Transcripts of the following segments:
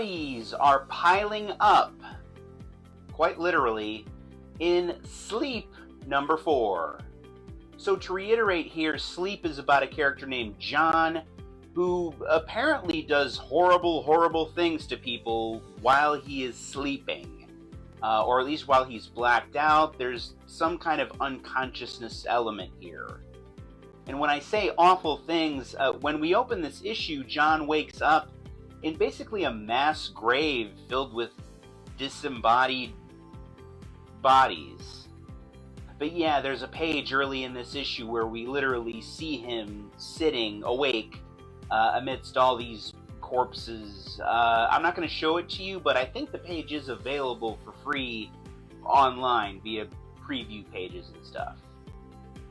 bodies are piling up, quite literally, in Sleep number 4. So to reiterate here, Sleep is about a character named John who apparently does horrible things to people while he is sleeping. Or at least while he's blacked out. There's some kind of unconsciousness element here. And when I say awful things, when we open this issue, John wakes up in basically a mass grave filled with disembodied bodies. But yeah, there's a page early in this issue where we literally see him sitting awake amidst all these corpses. I'm not going to show it to you, but I think the page is available for free online via preview pages and stuff.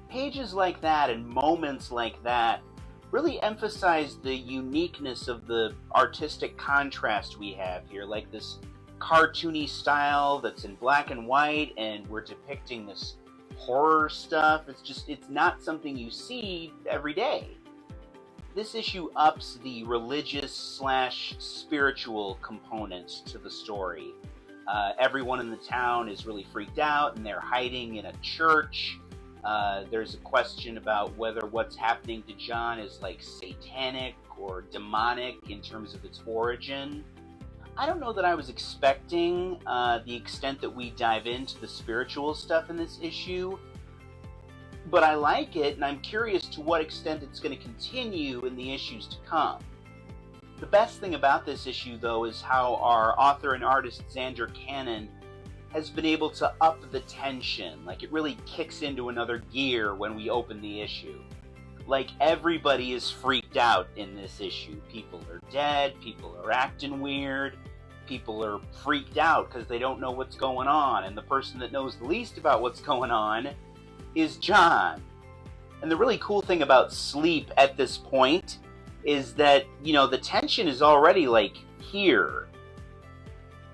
Pages like that and moments like that really emphasize the uniqueness of the artistic contrast we have here, like this cartoony style that's in black and white, and we're depicting this horror stuff. It's not something you see every day. This issue ups the religious/spiritual components to the story. Everyone in the town is really freaked out, and they're hiding in a church. There's a question about whether what's happening to John is like satanic or demonic in terms of its origin. I don't know that I was expecting the extent that we dive into the spiritual stuff in this issue, but I like it, and I'm curious to what extent it's going to continue in the issues to come. The best thing about this issue, though, is how our author and artist Xander Cannon has been able to up the tension. Like, it really kicks into another gear when we open the issue. Like, everybody is freaked out in this issue. People are dead, people are acting weird, people are freaked out because they don't know what's going on, and the person that knows the least about what's going on is John. And the really cool thing about Sleep at this point is that, the tension is already, like, here.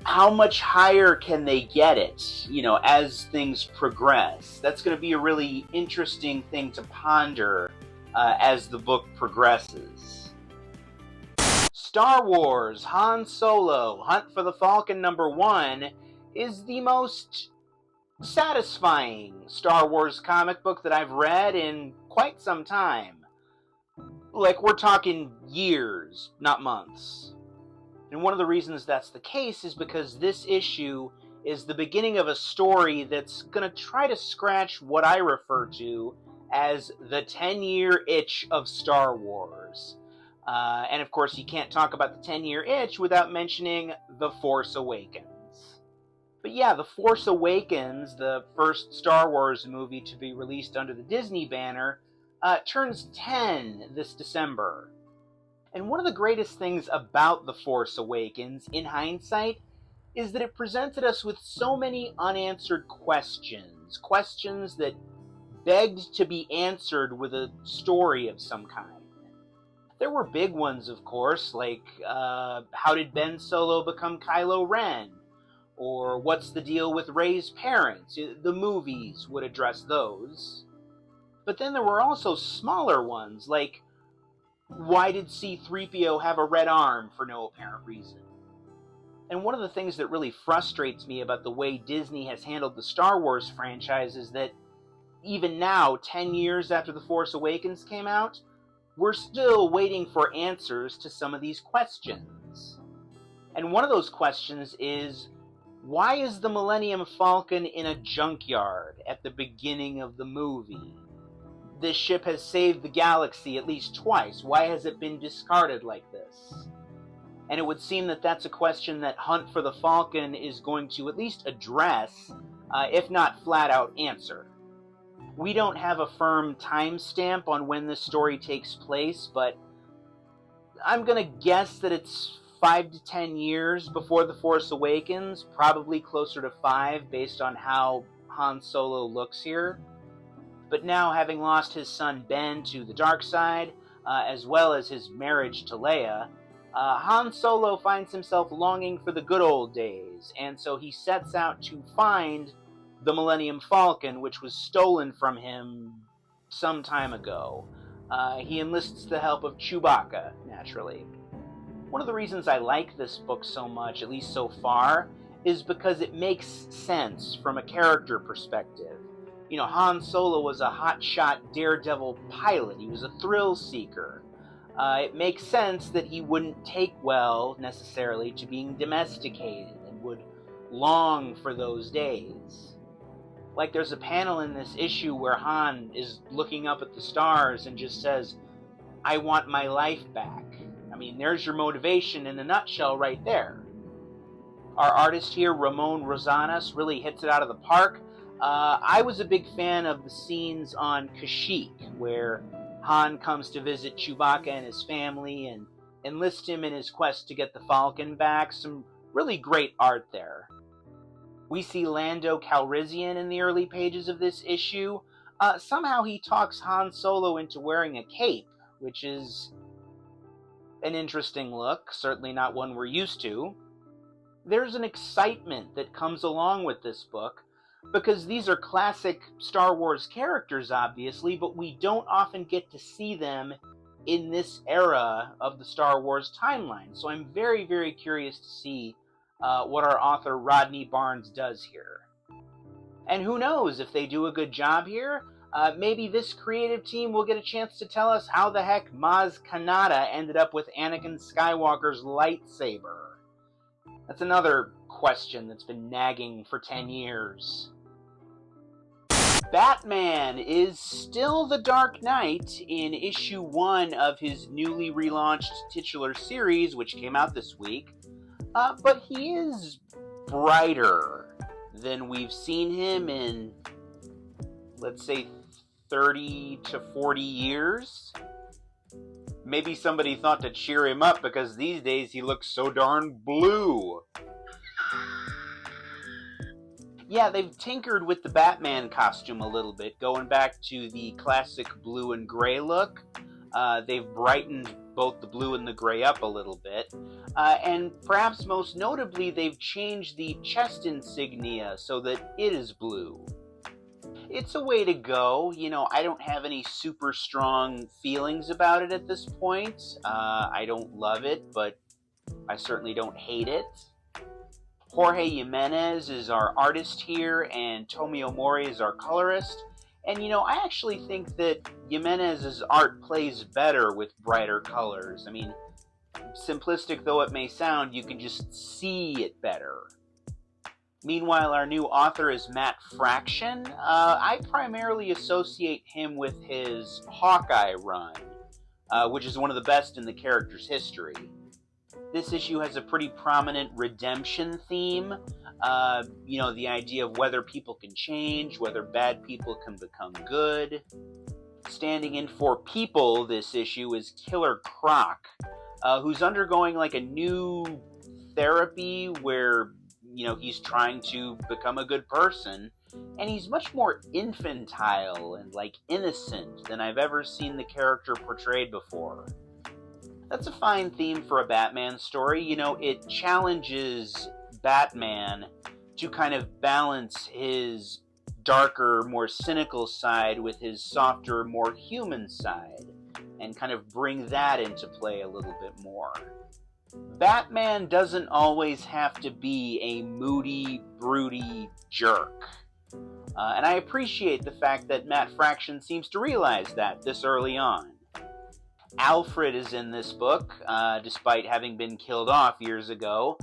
How much higher can they get it, as things progress? That's going to be a really interesting thing to ponder as the book progresses. Star Wars Han Solo Hunt for the Falcon number 1 is the most satisfying Star Wars comic book that I've read in quite some time. Like, we're talking years, not months. And one of the reasons that's the case is because this issue is the beginning of a story that's going to try to scratch what I refer to as the 10-year itch of Star Wars. And of course, you can't talk about the 10-year itch without mentioning The Force Awakens. But yeah, The Force Awakens, the first Star Wars movie to be released under the Disney banner, turns 10 this December. And one of the greatest things about The Force Awakens, in hindsight, is that it presented us with so many unanswered questions. Questions that begged to be answered with a story of some kind. There were big ones, of course, like, how did Ben Solo become Kylo Ren? Or what's the deal with Rey's parents? The movies would address those. But then there were also smaller ones, like, why did C-3PO have a red arm for no apparent reason? And one of the things that really frustrates me about the way Disney has handled the Star Wars franchise is that even now, 10 years after The Force Awakens came out, we're still waiting for answers to some of these questions. And one of those questions is, why is the Millennium Falcon in a junkyard at the beginning of the movie? This ship has saved the galaxy at least twice. Why has it been discarded like this? And it would seem that that's a question that Hunt for the Falcon is going to at least address, if not flat out answer. We don't have a firm timestamp on when this story takes place, but I'm going to guess that it's 5 to 10 years before The Force Awakens, probably closer to 5 based on how Han Solo looks here. But now, having lost his son Ben to the dark side, as well as his marriage to Leia, Han Solo finds himself longing for the good old days, and so he sets out to find the Millennium Falcon, which was stolen from him some time ago. He enlists the help of Chewbacca, naturally. One of the reasons I like this book so much, at least so far, is because it makes sense from a character perspective. You know, Han Solo was a hotshot daredevil pilot. He was a thrill seeker. It makes sense that he wouldn't take well, necessarily, to being domesticated and would long for those days. Like, there's a panel in this issue where Han is looking up at the stars and just says, "I want my life back." I mean, there's your motivation in a nutshell right there. Our artist here, Ramon Rosanas, really hits it out of the park. I was a big fan of the scenes on Kashyyyk, where Han comes to visit Chewbacca and his family and enlist him in his quest to get the Falcon back. Some really great art there. We see Lando Calrissian in the early pages of this issue. Somehow he talks Han Solo into wearing a cape, which is an interesting look, certainly not one we're used to. There's an excitement that comes along with this book, because these are classic Star Wars characters, obviously, but we don't often get to see them in this era of the Star Wars timeline. So I'm very, very curious to see what our author Rodney Barnes does here. And who knows, if they do a good job here, maybe this creative team will get a chance to tell us how the heck Maz Kanata ended up with Anakin Skywalker's lightsaber. That's another question that's been nagging for 10 years. Batman is still the Dark Knight in issue 1 of his newly relaunched titular series, which came out this week. But he is brighter than we've seen him in, let's say, 30 to 40 years. Maybe somebody thought to cheer him up because these days he looks so darn blue. Yeah, they've tinkered with the Batman costume a little bit, going back to the classic blue and gray look. They've brightened both the blue and the gray up a little bit. And perhaps most notably, they've changed the chest insignia so that it is blue. It's a way to go. You know, I don't have any super strong feelings about it at this point. I don't love it, but I certainly don't hate it. Jorge Jimenez is our artist here, and Tomio Mori is our colorist. And, you know, I actually think that Jimenez's art plays better with brighter colors. I mean, simplistic though it may sound, you can just see it better. Meanwhile, our new author is Matt Fraction. I primarily associate him with his Hawkeye run, which is one of the best in the character's history. This issue has a pretty prominent redemption theme. You know, the idea of whether people can change, whether bad people can become good. Standing in for People this issue is Killer Croc, who's undergoing like a new therapy where, you know, he's trying to become a good person, and he's much more infantile and like innocent than I've ever seen the character portrayed before. That's a fine theme for a Batman story. You know, it challenges Batman to kind of balance his darker, more cynical side with his softer, more human side, and kind of bring that into play a little bit more. Batman doesn't always have to be a moody, broody jerk. And I appreciate the fact that Matt Fraction seems to realize that this early on. Alfred is in this book, despite having been killed off years ago.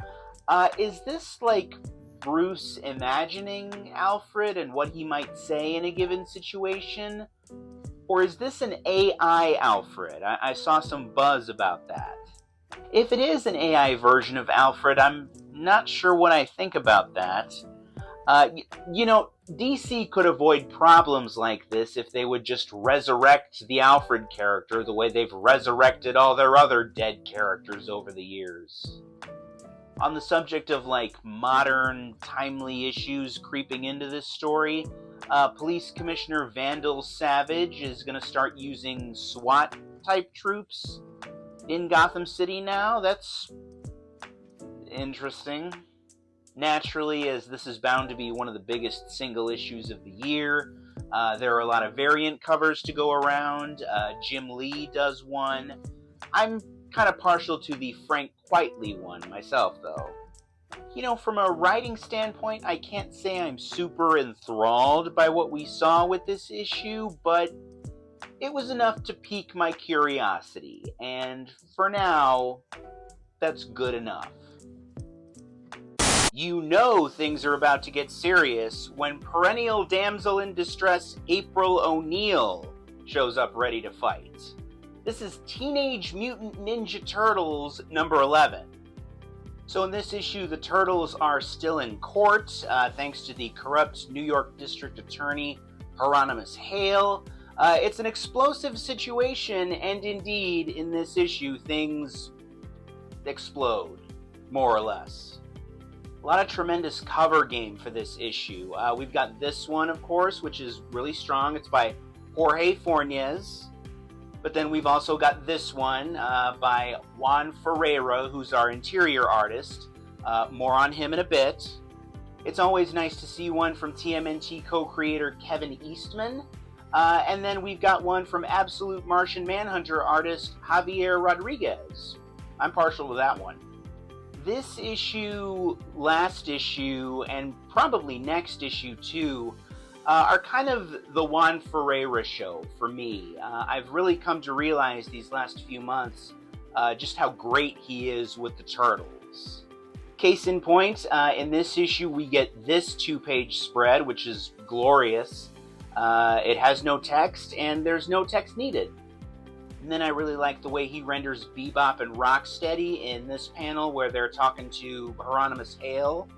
Is this like Bruce imagining Alfred and what he might say in a given situation? Or is this an AI Alfred? I saw some buzz about that. If it is an AI version of Alfred, I'm not sure what I think about that. You know, DC could avoid problems like this if they would just resurrect the Alfred character the way they've resurrected all their other dead characters over the years. On the subject of, like, modern, timely issues creeping into this story, Police Commissioner Vandal Savage is going to start using SWAT-type troops in Gotham City now. That's interesting. Naturally, as this is bound to be one of the biggest single issues of the year, there are a lot of variant covers to go around. Jim Lee does one. I'm kind of partial to the Frank Quitely one myself, though. From a writing standpoint, I can't say I'm super enthralled by what we saw with this issue, but it was enough to pique my curiosity, and for now, that's good enough. Things are about to get serious when perennial damsel in distress April O'Neil shows up ready to fight. This is Teenage Mutant Ninja Turtles number 11. So in this issue, the Turtles are still in court, thanks to the corrupt New York District Attorney Hieronymus Hale. It's an explosive situation, and indeed, in this issue, things explode, more or less. A lot of tremendous cover game for this issue. We've got this one, of course, which is really strong. It's by Jorge Fornes. But then we've also got this one by Juan Ferreira, who's our interior artist. More on him in a bit. It's always nice to see one from TMNT co-creator Kevin Eastman. And then we've got one from Absolute Martian Manhunter artist Javier Rodriguez. I'm partial to that one. This issue, last issue, and probably next issue too, are kind of the Juan Ferreira show for me. I've really come to realize these last few months just how great he is with the Turtles. Case in point, in this issue we get this 2-page spread, which is glorious. It has no text, and there's no text needed. And then I really like the way he renders Bebop and Rocksteady in this panel where they're talking to Hieronymus Hale.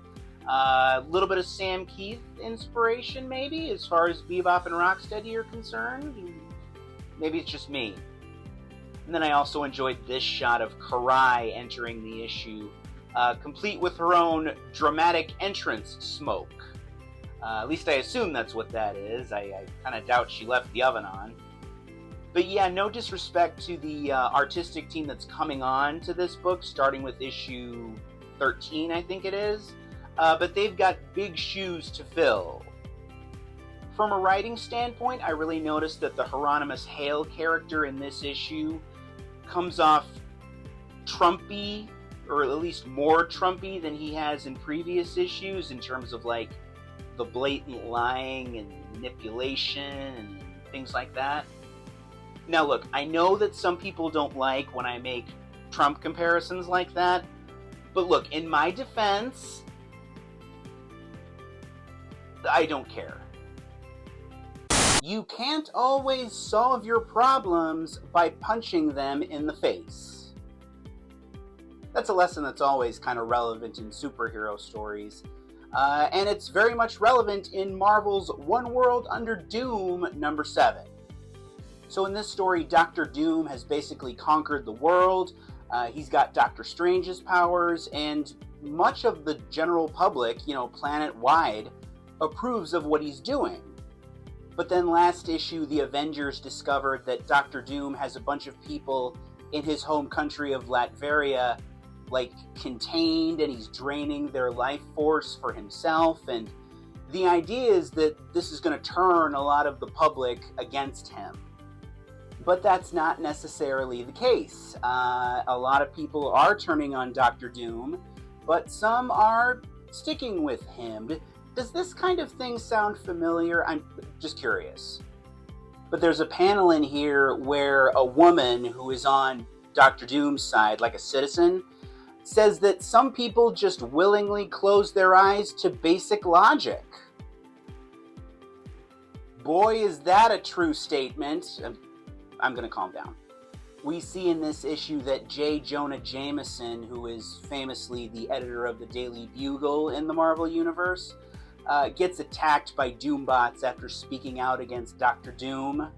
A little bit of Sam Keith inspiration, maybe, as far as Bebop and Rocksteady are concerned. Maybe it's just me. And then I also enjoyed this shot of Karai entering the issue, complete with her own dramatic entrance smoke. At least I assume that's what that is. I kind of doubt she left the oven on. But yeah, no disrespect to the artistic team that's coming on to this book, starting with issue 13, I think it is. But they've got big shoes to fill. From a writing standpoint, I really noticed that the Hieronymus Hale character in this issue comes off Trumpy, or at least more Trumpy than he has in previous issues in terms of like the blatant lying and manipulation and things like that. Now look, I know that some people don't like when I make Trump comparisons like that, but look, in my defense, I don't care. You can't always solve your problems by punching them in the face. That's a lesson that's always kind of relevant in superhero stories. And it's very much relevant in Marvel's One World Under Doom number 7. So in this story, Dr. Doom has basically conquered the world. He's got Doctor Strange's powers, and much of the general public, planet-wide, approves of what he's doing. But then last issue, the Avengers discovered that Dr. Doom has a bunch of people in his home country of Latveria, contained, and he's draining their life force for himself, and the idea is that this is going to turn a lot of the public against him. But that's not necessarily the case. A lot of people are turning on Dr. Doom, but some are sticking with him. Does this kind of thing sound familiar? I'm just curious. But there's a panel in here where a woman who is on Dr. Doom's side, like a citizen, says that some people just willingly close their eyes to basic logic. Boy, is that a true statement. I'm going to calm down. We see in this issue that J. Jonah Jameson, who is famously the editor of the Daily Bugle in the Marvel Universe, gets attacked by Doombots after speaking out against Dr. Doom.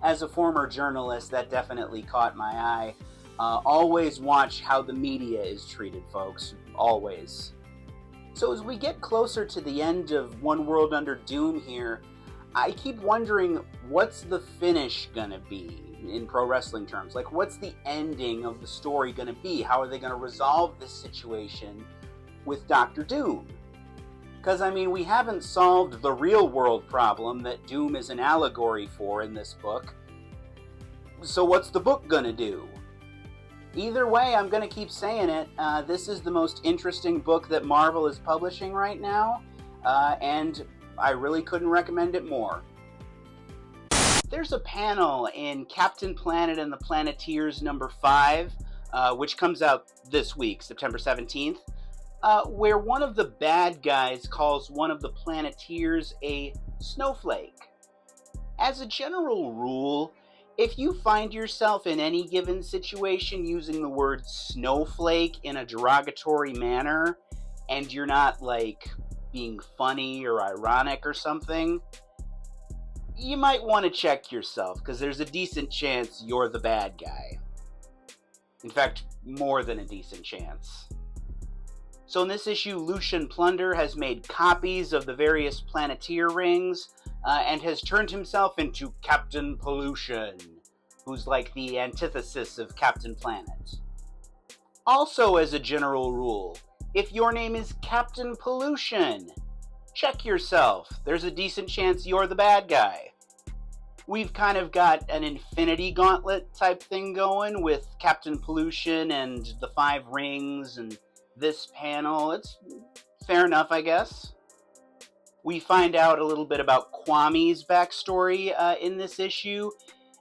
As a former journalist, that definitely caught my eye. Always watch how the media is treated, folks. Always. So as we get closer to the end of One World Under Doom here, I keep wondering, what's the finish gonna be in pro wrestling terms? What's the ending of the story gonna be? How are they gonna resolve this situation with Dr. Doom? Because, we haven't solved the real world problem that Doom is an allegory for in this book. So what's the book gonna do? Either way, I'm going to keep saying it. This is the most interesting book that Marvel is publishing right now, and I really couldn't recommend it more. There's a panel in Captain Planet and the Planeteers number 5, which comes out this week, September 17th, where one of the bad guys calls one of the Planeteers a snowflake. As a general rule, if you find yourself in any given situation using the word snowflake in a derogatory manner, and you're not like being funny or ironic or something, you might want to check yourself, because there's a decent chance you're the bad guy. In fact, more than a decent chance. So in this issue, Lucian Plunder has made copies of the various Planeteer rings, and has turned himself into Captain Pollution, who's like the antithesis of Captain Planet. Also, as a general rule, if your name is Captain Pollution, check yourself. There's a decent chance you're the bad guy. We've kind of got an Infinity Gauntlet type thing going with Captain Pollution and the 5 rings and this panel. It's fair enough, I guess. We find out a little bit about Kwame's backstory in this issue.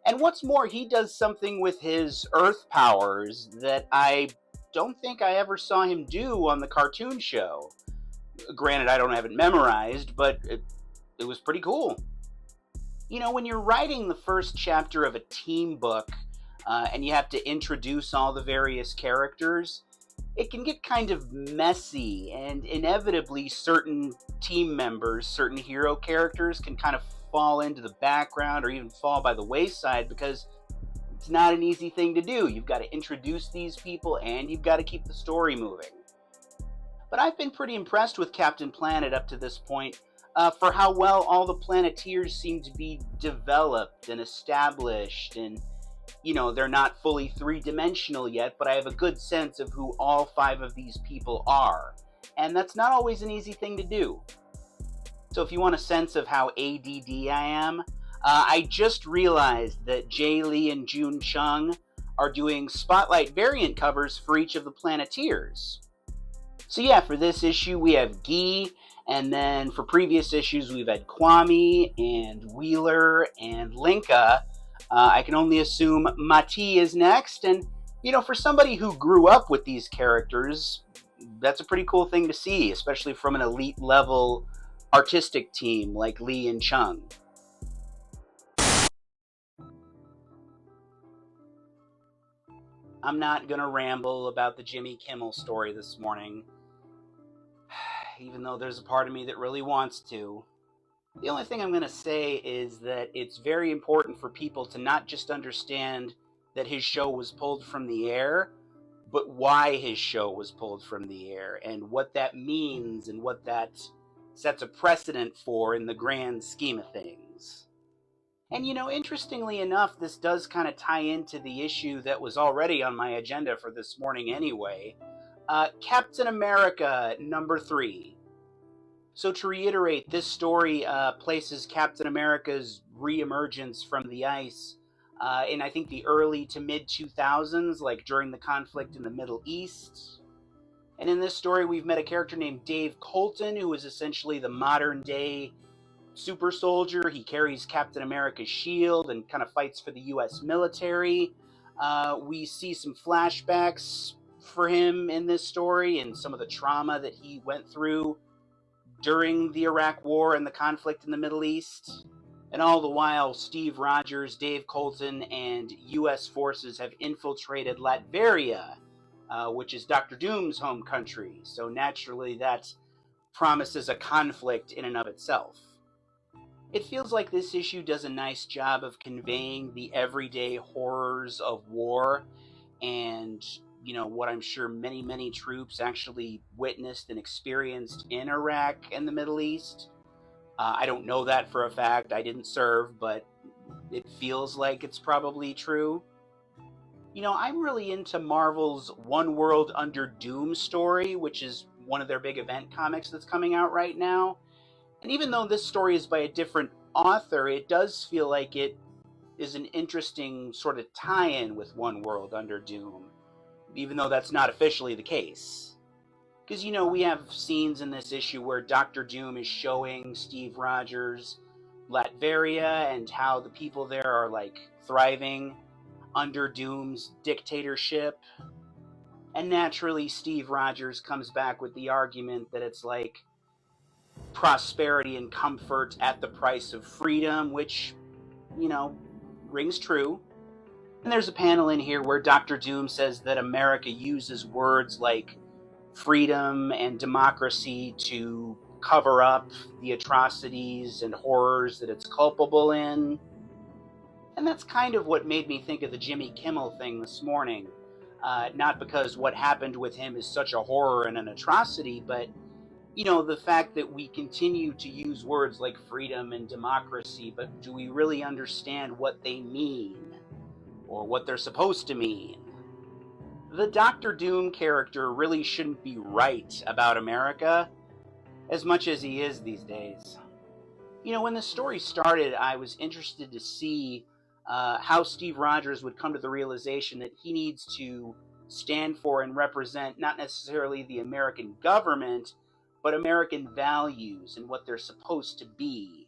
And what's more, he does something with his Earth powers that I don't think I ever saw him do on the cartoon show. Granted, I don't have it memorized, but it was pretty cool. You know, when you're writing the first chapter of a team book, and you have to introduce all the various characters, it can get kind of messy, and inevitably certain team members, certain hero characters can kind of fall into the background or even fall by the wayside, because it's not an easy thing to do. You've got to introduce these people and you've got to keep the story moving. But I've been pretty impressed with Captain Planet up to this point, for how well all the Planeteers seem to be developed and established, and you know, they're not fully three-dimensional yet, but I have a good sense of who all 5 of these people are. And that's not always an easy thing to do. So if you want a sense of how ADD I am, I just realized that Jay Lee and June Chung are doing Spotlight variant covers for each of the Planeteers. So yeah, for this issue we have Guy, and then for previous issues we've had Kwame and Wheeler and Linka. I can only assume Mati is next, and you know, for somebody who grew up with these characters, that's a pretty cool thing to see, especially from an elite level artistic team like Lee and Chung. I'm not gonna ramble about the Jimmy Kimmel story this morning, even though there's a part of me that really wants to. The only thing I'm going to say is that it's very important for people to not just understand that his show was pulled from the air, but why his show was pulled from the air, and what that means, and what that sets a precedent for in the grand scheme of things. And you know, interestingly enough, this does kind of tie into the issue that was already on my agenda for this morning anyway. Captain America number 3. So to reiterate, this story places Captain America's re-emergence from the ice in, I think, the early to mid-2000s, like during the conflict in the Middle East. And in this story, we've met a character named Dave Colton, who is essentially the modern-day super soldier. He carries Captain America's shield and kind of fights for the U.S. military. We see some flashbacks for him in this story and some of the trauma that he went through during the Iraq War and the conflict in the Middle East. And all the while, Steve Rogers, Dave Colton, and U.S. forces have infiltrated Latveria, which is Dr. Doom's home country. So naturally, that promises a conflict in and of itself. It feels like this issue does a nice job of conveying the everyday horrors of war, and you know, what I'm sure many, many troops actually witnessed and experienced in Iraq and the Middle East. I don't know that for a fact. I didn't serve, but it feels like it's probably true. You know, I'm really into Marvel's One World Under Doom story, which is one of their big event comics that's coming out right now. And even though this story is by a different author, it does feel like it is an interesting sort of tie-in with One World Under Doom. even though that's not officially the case. Because, you know, we have scenes in this issue where Dr. Doom is showing Steve Rogers Latveria and how the people there are, like, thriving under Doom's dictatorship. And naturally, Steve Rogers comes back with the argument that it's like prosperity and comfort at the price of freedom, which, you know, rings true. And there's a panel in here where Dr. Doom says that America uses words like freedom and democracy to cover up the atrocities and horrors that it's culpable in. And that's kind of what made me think of the Jimmy Kimmel thing this morning. Not because what happened with him is such a horror and an atrocity, but, you know, the fact that we continue to use words like freedom and democracy, but do we really understand what they mean? Or what they're supposed to mean? The Dr. Doom character really shouldn't be right about America as much as he is these days. You know, when the story started, I was interested to see how Steve Rogers would come to the realization that he needs to stand for and represent not necessarily the American government, but American values and what they're supposed to be.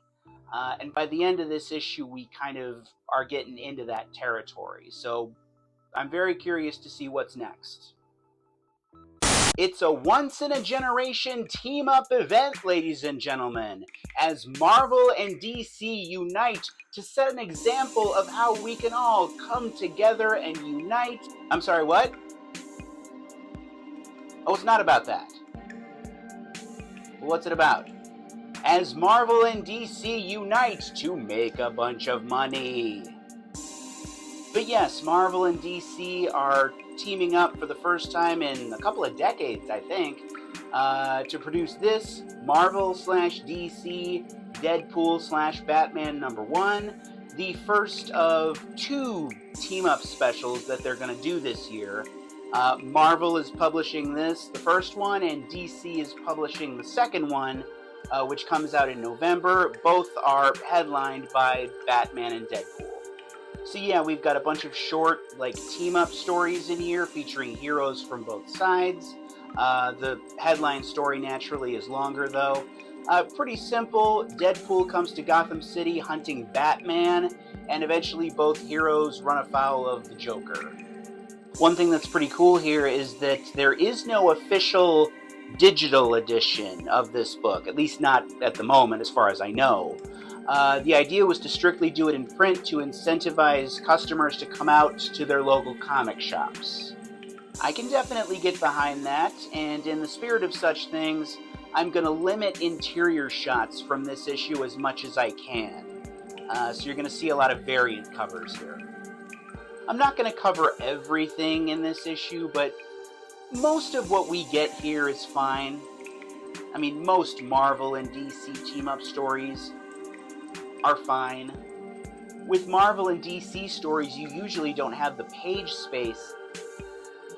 And by the end of this issue, we kind of are getting into that territory. So I'm very curious to see what's next. It's a once-in-a-generation team-up event, ladies and gentlemen, as Marvel and DC unite to set an example of how we can all come together and unite. I'm sorry, what? Oh, it's not about that. What's it about? As Marvel and DC unite to make a bunch of money. But yes, Marvel and DC are teaming up for the first time in a couple of decades, I think, to produce this Marvel/DC Deadpool/Batman #1, the first of 2 team-up specials that they're going to do this year. Marvel is publishing this, the first one, and DC is publishing the second one, which comes out in November. Both are headlined by Batman and Deadpool. So yeah, we've got a bunch of short, like, team-up stories in here featuring heroes from both sides. The headline story, naturally, is longer, though. Pretty simple. Deadpool comes to Gotham City hunting Batman, and eventually both heroes run afoul of the Joker. One thing that's pretty cool here is that there is no official digital edition of this book, at least not at the moment, as far as I know. The idea was to strictly do it in print to incentivize customers to come out to their local comic shops. I can definitely get behind that, and in the spirit of such things, I'm going to limit interior shots from this issue as much as I can. So you're going to see a lot of variant covers here. I'm not going to cover everything in this issue, but most of what we get here is fine. I mean, most Marvel and DC team-up stories are fine. With Marvel and DC stories, you usually don't have the page space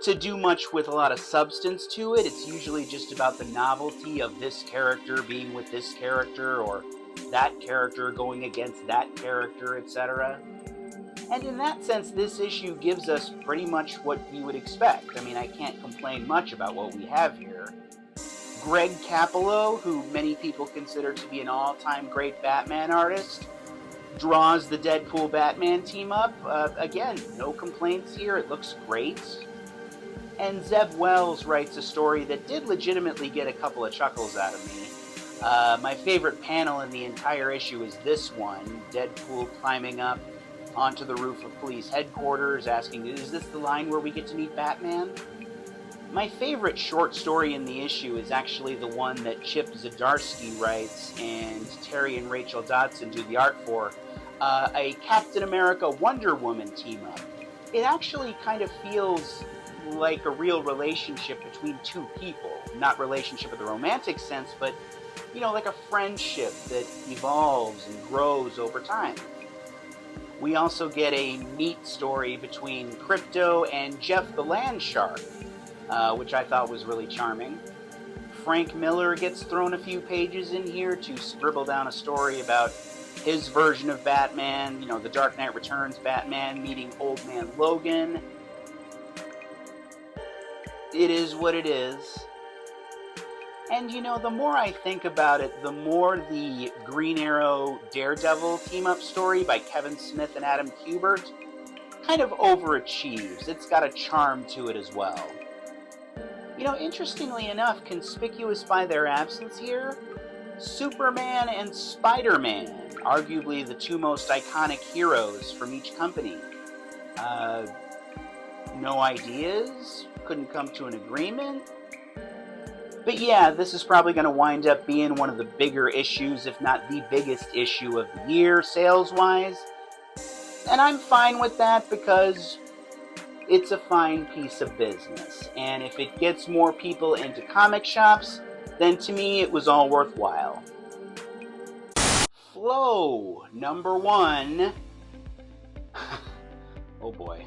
to do much with a lot of substance to it. It's usually just about the novelty of this character being with this character, or that character going against that character, etc. And in that sense, this issue gives us pretty much what you would expect. I mean, I can't complain much about what we have here. Greg Capullo, who many people consider to be an all-time great Batman artist, draws the Deadpool-Batman team-up. Again, no complaints here. It looks great. And Zeb Wells writes a story that did legitimately get a couple of chuckles out of me. My favorite panel in the entire issue is this one, Deadpool climbing up onto the roof of police headquarters, asking, is this the line where we get to meet Batman? My favorite short story in the issue is actually the one that Chip Zdarsky writes and Terry and Rachel Dodson do the art for, a Captain America Wonder Woman team-up. It actually kind of feels like a real relationship between two people. Not relationship in the romantic sense, but, you know, like a friendship that evolves and grows over time. We also get a meet story between Crypto and Jeff the Land Shark, which I thought was really charming. Frank Miller gets thrown a few pages in here to scribble down a story about his version of Batman, you know, the Dark Knight Returns Batman meeting Old Man Logan. It is what it is. And the more I think about it, the more the Green Arrow Daredevil team-up story by Kevin Smith and Adam Kubert kind of overachieves. It's got a charm to it as well. Interestingly enough, conspicuous by their absence here, Superman and Spider-Man, arguably the two most iconic heroes from each company. No ideas, couldn't come to an agreement. But yeah, this is probably going to wind up being one of the bigger issues, if not the biggest issue of the year, sales-wise. And I'm fine with that because it's a fine piece of business. And if it gets more people into comic shops, then to me it was all worthwhile. Flow, number 1. Oh boy.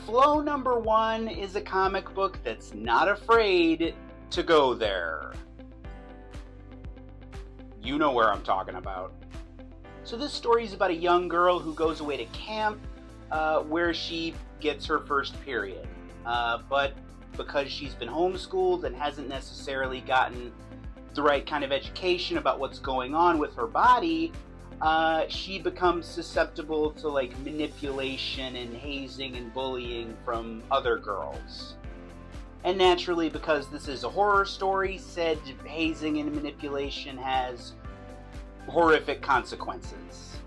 Flow number 1 is a comic book that's not afraid to go there. You know where I'm talking about. So this story is about a young girl who goes away to camp where she gets her first period. But because she's been homeschooled and hasn't necessarily gotten the right kind of education about what's going on with her body, she becomes susceptible to manipulation and hazing and bullying from other girls. And naturally, because this is a horror story, said hazing and manipulation has horrific consequences.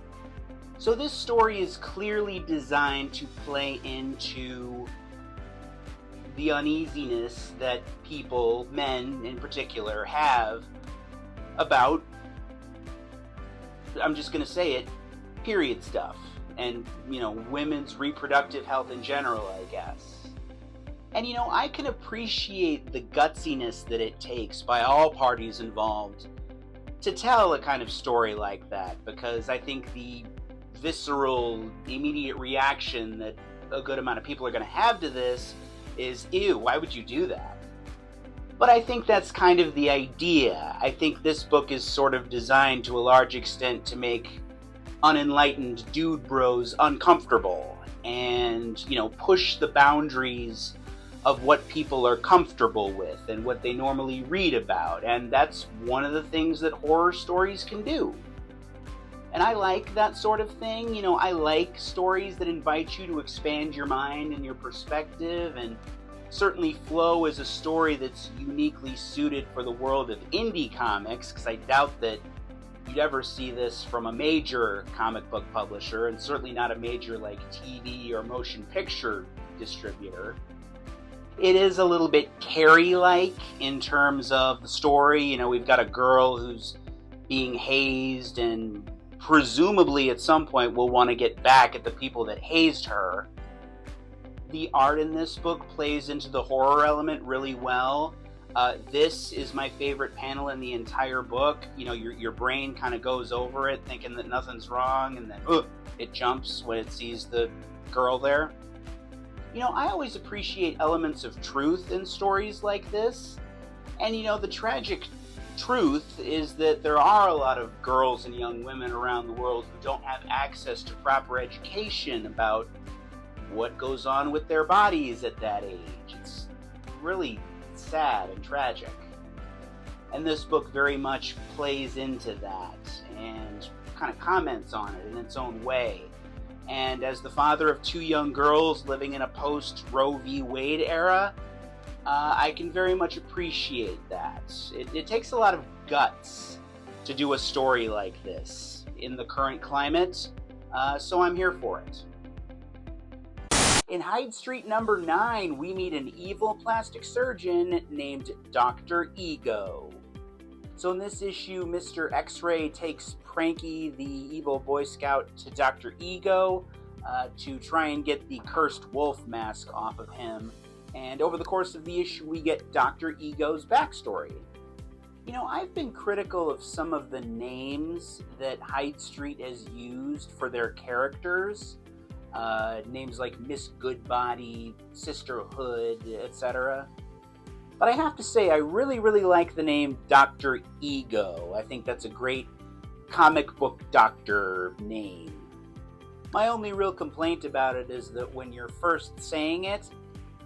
So this story is clearly designed to play into the uneasiness that people, men in particular, have about, I'm just going to say it, period stuff. And, women's reproductive health in general, I guess. And I can appreciate the gutsiness that it takes by all parties involved to tell a kind of story like that, because I think the visceral, immediate reaction that a good amount of people are going to have to this is, ew, why would you do that? But I think that's kind of the idea. I think this book is sort of designed to a large extent to make unenlightened dude bros uncomfortable and, push the boundaries of what people are comfortable with and what they normally read about. And that's one of the things that horror stories can do. And I like that sort of thing. I like stories that invite you to expand your mind and your perspective. And certainly Flow is a story that's uniquely suited for the world of indie comics, because I doubt that you'd ever see this from a major comic book publisher, and certainly not a major TV or motion picture distributor. It is a little bit Carrie-like in terms of the story. We've got a girl who's being hazed and presumably at some point will want to get back at the people that hazed her. The art in this book plays into the horror element really well. This is my favorite panel in the entire book. Your brain kind of goes over it thinking that nothing's wrong, and then it jumps when it sees the girl there. I always appreciate elements of truth in stories like this. And, the tragic truth is that there are a lot of girls and young women around the world who don't have access to proper education about what goes on with their bodies at that age. It's really sad and tragic. And this book very much plays into that and kind of comments on it in its own way. And as the father of 2 young girls living in a post-Roe v. Wade era, I can very much appreciate that. It takes a lot of guts to do a story like this in the current climate, so I'm here for it. In Hyde Street number 9, we meet an evil plastic surgeon named Dr. Ego. So in this issue, Mr. X-Ray takes Pranky, the evil Boy Scout, to Dr. Ego to try and get the cursed wolf mask off of him. And over the course of the issue, we get Dr. Ego's backstory. I've been critical of some of the names that Hyde Street has used for their characters. Names like Miss Goodbody, Sisterhood, etc. But I have to say, I really, really like the name Dr. Ego. I think that's a great comic book doctor name. My only real complaint about it is that when you're first saying it,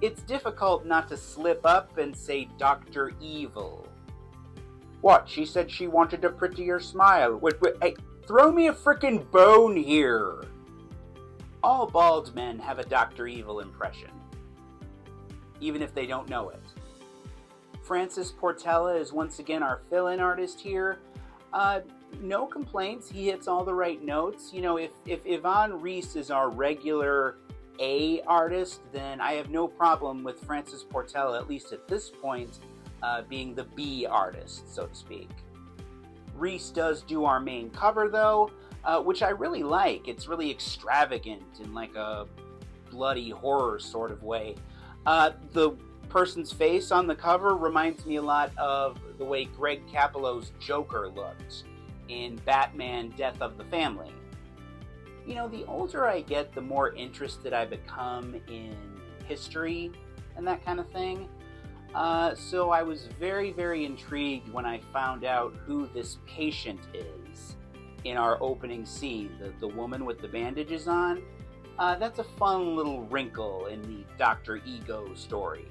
it's difficult not to slip up and say Dr. Evil. What? She said she wanted a prettier smile. Wait, hey, throw me a frickin' bone here. All bald men have a Dr. Evil impression, even if they don't know it. Francis Portela is once again our fill-in artist here. No complaints, he hits all the right notes. You know, if Yvonne Reese is our regular A artist, then I have no problem with Francis Portela, at least at this point, being the B artist, so to speak. Reese does do our main cover, though, which I really like. It's really extravagant in like a bloody horror sort of way. The person's face on the cover reminds me a lot of the way Greg Capullo's Joker looked in Batman Death of the Family. You know, the older I get, the more interested I become in history and that kind of thing. So I was very, very intrigued when I found out who this patient is in our opening scene, the woman with the bandages on. That's a fun little wrinkle in the Dr. Ego story.